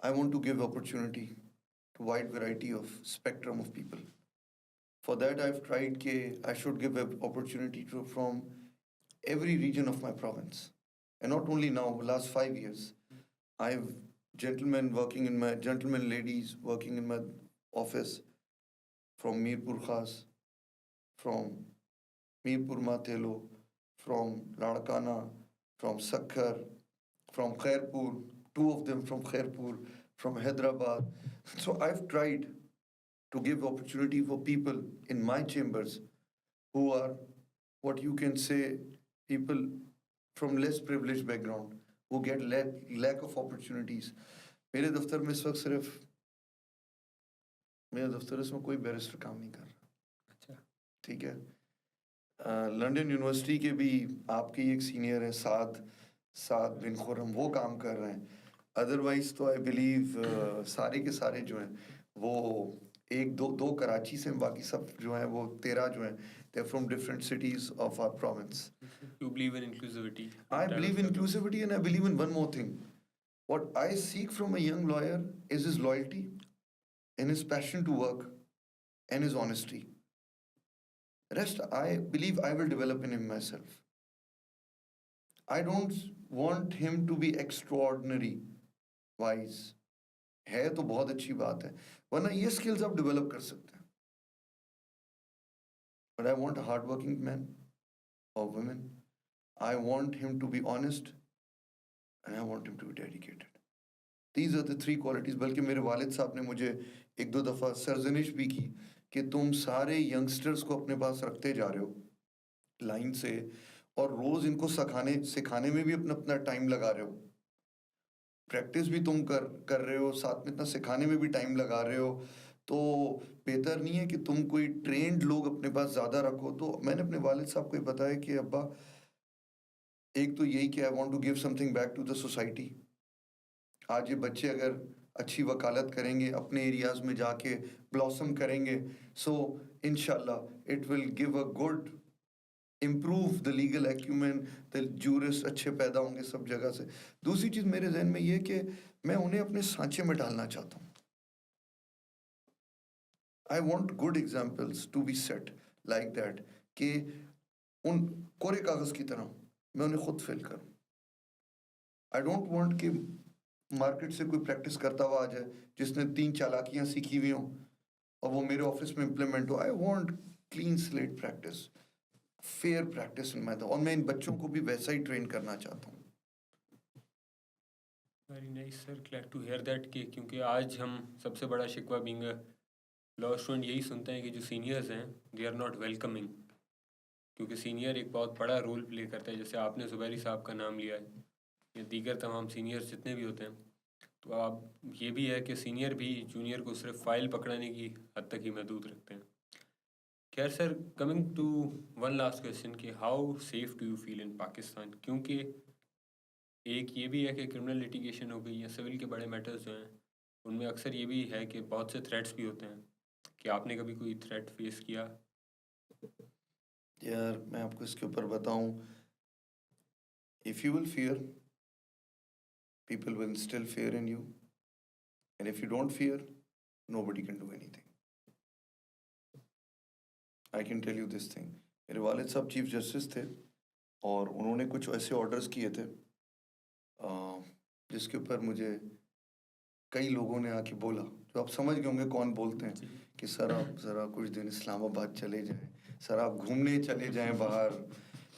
I want to give opportunity to wide variety of spectrum of people. For that, I've tried ke I should give an opportunity to from every region of my province, and not only now. Last 5 years, I've gentlemen ladies working in my office from Mirpur Khas, from Mirpur Mathelo, from Ladkana, from Sakkar, from Khairpur, two of them from Khairpur, from Hyderabad. So I've tried to give opportunity for people in my chambers who are what you can say people from less privileged background who get lack of opportunities. मेरे दफ्तर में इस वक्त सिर्फ मेरे दफ्तर में कोई बैरिस्टर काम नहीं कर रहा, अच्छा, ठीक है? लंदन यूनिवर्सिटी के भी आपके ही एक सीनियर हैं साद साद बिन खुरम, वो काम कर रहे हैं। अदरवाइज तो आई बिलीव सारे के सारे जो हैं वो एक दो दो कराची से हैं, बाकी सब जो हैं वो 13 जो हैं they are from different cities of our province. You believe in inclusivity I in time believe of in struggle. inclusivity and I believe in one more thing. What I seek from a young lawyer is his loyalty and his passion to work and his honesty. Rest, I believe I will develop in him myself. I don't want him to be extraordinary wise. है तो बहुत अच्छी बात है, वरना ये skills आप develop कर सकते हैं. But I want a hardworking man or woman. I want him to be honest and I want him to be dedicated. These are the three qualities. बल्कि मेरे वालिद साहब ने मुझे एक दो दफ़ा सरजनिश भी की कि तुम सारे यंगस्टर्स को अपने पास रखते जा रहे हो लाइन से और रोज़ इनको सिखाने में भी अपना अपना टाइम लगा रहे हो, प्रैक्टिस भी तुम कर रहे हो, साथ में इतना सिखाने में भी टाइम लगा रहे हो, तो बेहतर नहीं है कि तुम कोई ट्रेंड लोग अपने पास ज़्यादा रखो। तो मैंने अपने वालिद साहब को ये बताया कि अब्बा एक तो यही कि I want to give something back to the society. आज ये बच्चे अगर अच्छी वकालत करेंगे, अपने एरियाज़ में जाके ब्लॉसम करेंगे, सो इंशाल्लाह it will give a good improve the legal acumen, the jurist अच्छे पैदा होंगे सब जगह से। दूसरी चीज़ मेरे ज़हन में ये है कि मैं उन्हें अपने सांचे में डालना चाहता हूँ। I want good examples to be set like that कि उन कोरे कागज़ की तरह मैं उन्हें खुद फ़िल करूँ। आई डोंट वांट कि मार्केट से कोई प्रैक्टिस करता हुआ आ जाए, जिसने 3 चालाकियाँ सीखी हुई हों और वो मेरे ऑफ़िस में इम्प्लीमेंट हो। I want clean slate practice, fair practice in my और मैं इन बच्चों को भी वैसा ही ट्रेन करना चाहता हूँ। Very nice sir, glad to hear that कि क्योंकि आज हम सबसे बड़ा शिकवा बीइंग अ लॉ स्टूडेंट यही सुनते हैं कि जो सीनियर्स हैं दे आर नॉट वेलकमिंग, क्योंकि सीनियर एक बहुत बड़ा रोल प्ले करता है। जैसे आपने ज़ुबैरी साहब का नाम लिया है या दीगर तमाम सीनियर्स जितने भी होते हैं, तो आप ये भी है कि सीनियर भी जूनियर को सिर्फ फाइल पकड़ाने की हद तक ही महदूद रखते हैं। खैर sir, coming to one last question कि how safe do you feel in Pakistan, क्योंकि एक ये भी है कि क्रिमिनल लिटिगेशन हो गई या सिविल के बड़े मैटर्स जो हैं उनमें अक्सर ये भी है कि बहुत से थ्रेट्स भी होते हैं। कि आपने कभी कोई थ्रेट फेस किया? यार मैं आपको इसके ऊपर बताऊं, if you will fear, people will still fear in you, and if you don't fear, nobody can do anything. I can tell you this thing. मेरे वालिद साहब चीफ जस्टिस थे और उन्होंने कुछ ऐसे ऑर्डर्स किए थे जिसके ऊपर मुझे कई लोगों ने आके बोला, जो आप समझ गए होंगे कौन बोलते हैं, जी। कि सर आप ज़रा कुछ दिन इस्लामाबाद चले जाएं, सर आप घूमने चले जाएं बाहर।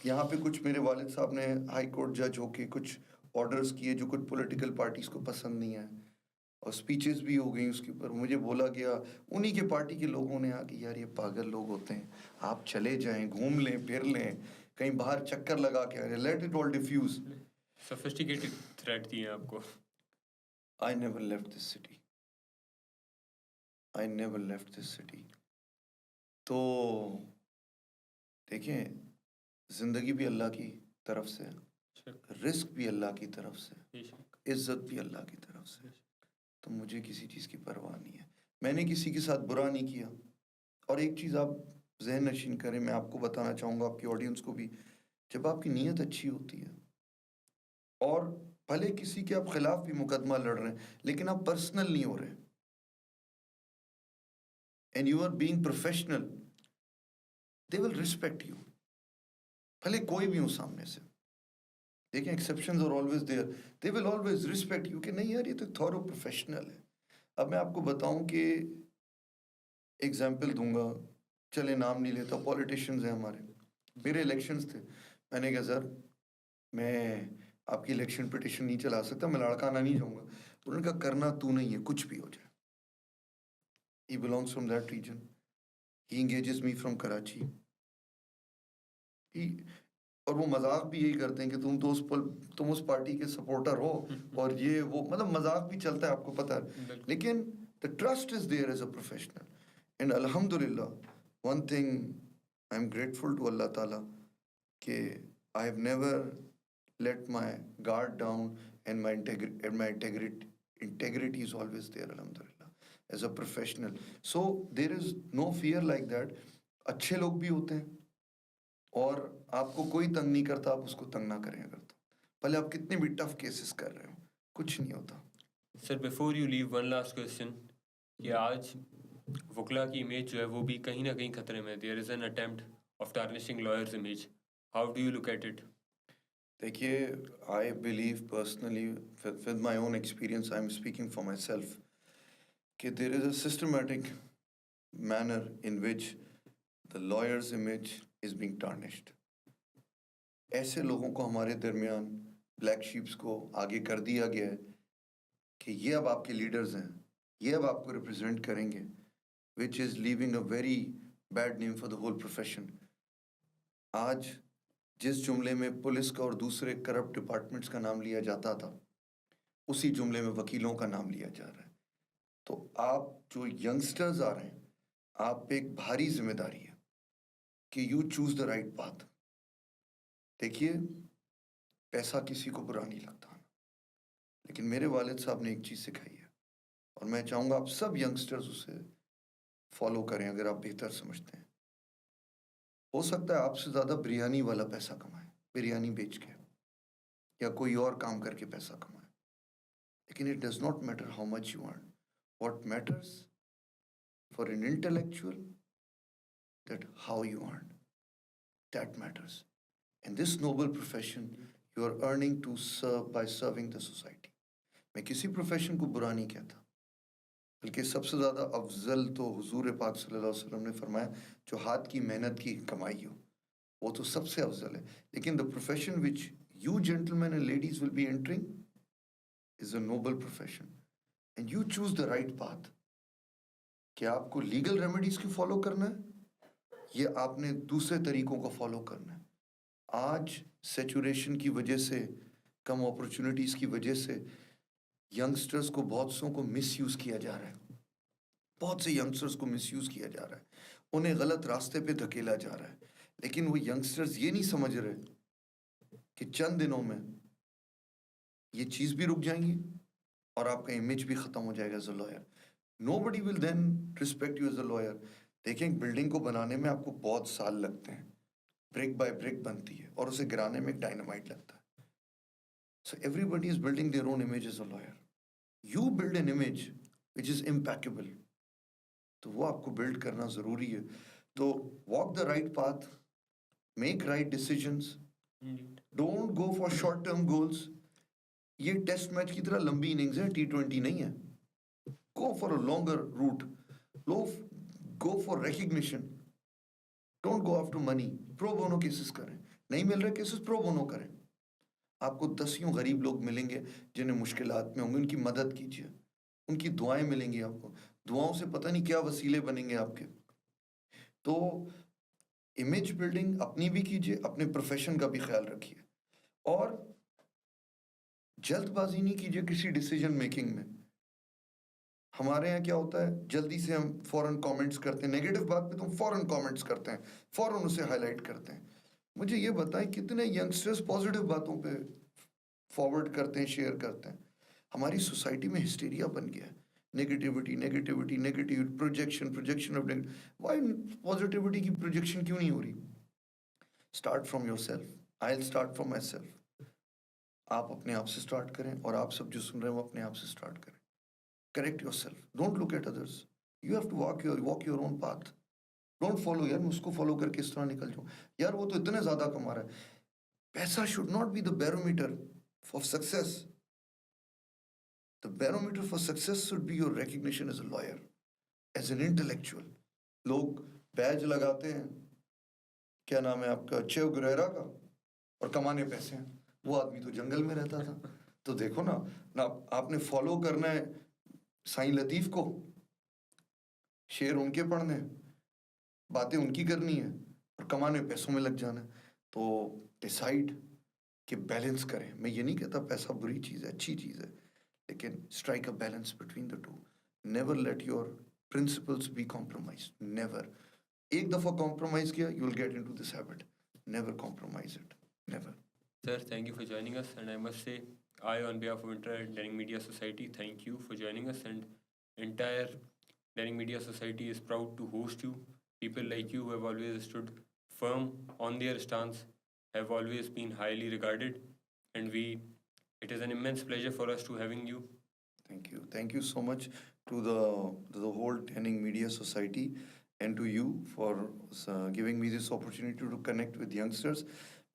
यहाँ पे कुछ मेरे वालिद साहब ने हाई कोर्ट जज होके कुछ ऑर्डर्स किए जो कुछ पॉलिटिकल पार्टीज़ को पसंद नहीं आए, और स्पीचेस भी हो गई उसके ऊपर। मुझे बोला गया उन्हीं के पार्टी के लोगों ने आके, यार ये पागल लोग होते हैं, आप चले जाएं, घूम लें, फिर लें, कहीं बाहर चक्कर लगा के आ जाए, let it all diffuse. Sophisticated threat दिए आपको? I never left this city, I never left this city. तो देखिए, जिंदगी भी अल्लाह की तरफ से है, शक, रिस्क भी अल्लाह की तरफ से है, बेशक, इज्जत भी अल्लाह की तरफ से है। बेशक। तो मुझे किसी चीज़ की परवाह नहीं है, मैंने किसी के साथ बुरा नहीं किया। और एक चीज़ आप ज़हन नशीन करें, मैं आपको बताना चाहूँगा, आपकी ऑडियंस को भी, जब आपकी नीयत अच्छी होती है और भले किसी के आप खिलाफ भी मुकदमा लड़ रहे हैं लेकिन आप पर्सनल नहीं हो रहे, and you are being professional, they will respect you, भले कोई भी हो सामने से। देखिए, exceptions are always there, they will always respect you कि नहीं यार ये तो थॉरो प्रोफेशनल है। अब मैं आपको बताऊं कि एग्जाम्पल दूंगा, चले नाम नहीं लेता, पॉलिटिशियंस हैं हमारे, मेरे इलेक्शंस थे, मैंने कहा सर मैं आपकी इलेक्शन पिटिशन नहीं चला सकता, मैं लड़काना नहीं चाहूँगा। उन्होंने कहा करना तू नहीं है, कुछ भी हो जाए। He belongs from that region, he engages me from Karachi. He, और वो मजाक भी यही करते हैं कि तुम उस पार्टी के सपोर्टर हो, और ये वो, मतलब मजाक भी चलता है, आपको पता है। बिल्कुल। लेकिन the trust is there as a professional, and अल्हम्दुलिल्लाह one thing I am grateful to अल्लाह ताला कि I have never let my guard down, and my integrity is always there, alhamdulillah, as a professional. So there is no fear like that. अच्छे लोग भी होते हैं और आपको कोई तंग नहीं करता, आप उसको तंग ना करें अगर, तो भले आप कितने भी टफ केसेस कर रहे हो, कुछ नहीं होता। Sir before you leave, one last question, कि आज वकला की इमेज जो है वो भी कहीं ना कहीं खतरे में, there is an attempt of tarnishing lawyers image, how do you look at it? देखिए, I believe personally, with my own experience, I am speaking for myself, कि there is a systematic manner in which the lawyers image is being tarnished. ऐसे लोगों को हमारे दरमियान, black sheeps को आगे कर दिया गया है कि ये अब आपके लीडर्स हैं, ये अब आपको रिप्रेजेंट करेंगे, which is leaving a very bad name for the whole profession. आज जिस जुमले में पुलिस का और दूसरे करप्ट डिपार्टमेंट्स का नाम लिया जाता था, उसी जुमले में वकीलों का नाम लिया जा रहा है। तो आप जो यंगस्टर्स आ रहे हैं, आप पे एक भारी जिम्मेदारी है कि you choose the right path. देखिए, पैसा किसी को बुरा नहीं लगता, लेकिन मेरे वालिद साहब ने एक चीज़ सिखाई है, और मैं चाहूँगा आप सब यंगस्टर्स उसे फॉलो करें अगर आप बेहतर समझते हैं। हो सकता है आपसे ज़्यादा बिरयानी वाला पैसा कमाए, बिरयानी बेच के या कोई और काम करके पैसा कमाए, लेकिन it does not matter how much you earn. What matters for an intellectual, that how you earn, that matters. In this noble profession you are earning to serve by serving the society. मैं किसी profession को बुरा नहीं कहता, बल्कि सबसे ज़्यादा अफजल तो हुजूर पाक सल्लल्लाहु अलैहि वसल्लम ने फरमाया, जो हाथ की मेहनत की कमाई हो, वो तो सबसे अफजल है। लेकिन the profession which you gentleman and ladies will be entering is a noble profession, and you choose the right path. कि आपको लीगल रेमेडीज की फॉलो करना है, ये आपने दूसरे तरीकों को फॉलो करना है। आज सेचुरेशन की वजह से, कम अपॉर्चुनिटीज की वजह से यंगस्टर्स को, बहुत सौ को मिसयूज किया जा रहा है, बहुत से यंगस्टर्स को मिसयूज किया जा रहा है, उन्हें गलत रास्ते पे धकेला जा रहा है। लेकिन वो यंगस्टर्स ये नहीं समझ रहे कि चंद दिनों में ये चीज़ भी रुक जाएंगी और आपका इमेज भी खत्म हो जाएगा as a lawyer. Nobody will then respect you as a lawyer. देखिए एक बिल्डिंग को बनाने में आपको बहुत साल लगते हैं. ब्रिक बाय ब्रिक बनती है और उसे गिराने में एक डायनामाइट लगता है. So everybody is building their own image as a lawyer. You build an image which is impeccable. तो वो आपको बिल्ड करना जरूरी है. तो walk the right path, make right decisions, don't go for short term goals. ये test match की तरह लंबी इनिंग्स है, T20 नहीं है. Go for a longer route. Go for recognition. Don't go after money. Pro bono cases करें. नहीं मिल रहे केसेस प्रो बोनो करें. आपको 10 यूं गरीब लोग मिलेंगे जिन्हें मुश्किलात में होंगे, उनकी मदद कीजिए. उनकी दुआएं मिलेंगी आपको. दुआओं से पता नहीं क्या वसीले बनेंगे आपके. तो इमेज बिल्डिंग अपनी भी कीजिए, अपने प्रोफेशन का भी ख्याल रखिए और जल्दबाजी नहीं कीजिए किसी डिसीजन मेकिंग में. हमारे यहाँ क्या होता है, जल्दी से हम फौरन कमेंट्स करते हैं. नेगेटिव बात पे तो हम फौरन कमेंट्स करते हैं, फौरन उसे हाईलाइट करते हैं. मुझे ये बताएं कितने यंगस्टर्स पॉजिटिव बातों पे फॉरवर्ड करते हैं, शेयर करते हैं. हमारी सोसाइटी में हिस्टीरिया बन गया है. Negativity negativity negative projection of why positivity की प्रोजेक्शन क्यों नहीं हो रही? Start from your self. I will start from my self. आप अपने आप से स्टार्ट करें और आप सब जो सुन रहे हैं वो अपने आप से स्टार्ट करें. Correct yourself. Don't look at others. You have to walk your own path. Don't follow यार, मैं उसको फॉलो करके इस तरह निकल जाऊं. यार वो तो इतने ज्यादा कमा रहा है. पैसा should not be the barometer for success. The barometer for success should be your recognition as a lawyer, as an intellectual. लोग बैज लगाते हैं, क्या नाम है आपका, चेव गुरेरा का, और कमाने पैसे हैं. वो आदमी तो जंगल में रहता था. तो देखो ना आपने फॉलो करना है साईं लतीफ को, शेर उनके पढ़ने, बातें उनकी करनी है और कमाने पैसों में लग जाना है. तो डिसाइड कि बैलेंस करें. मैं ये नहीं कहता पैसा बुरी चीज़ है, अच्छी चीज़ है, लेकिन strike a balance between the two. Never let your principles be compromise. Never. एक दफ़ा कॉम्प्रोमाइज किया, you will get into this habit. Never compromise it. Never. Sir, thank you for joining us, and I must say, on behalf of Internet Learning Media Society, thank you for joining us, and entire Learning Media Society is proud to host you. People like you who have always stood firm on their stance, have always been highly regarded, and it is an immense pleasure for us to having you. Thank you. Thank you so much to the whole Learning Media Society and to you for giving me this opportunity to connect with youngsters,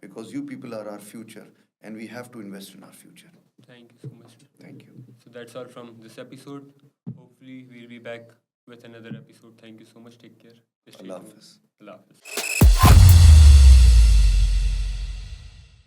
because you people are our future and we have to invest in our future. Thank you so much. Thank you. So that's all from this episode. Hopefully we'll be back with another episode. Thank you so much. Take care. Stay Allah tuned. Hafiz. Allah Hafiz.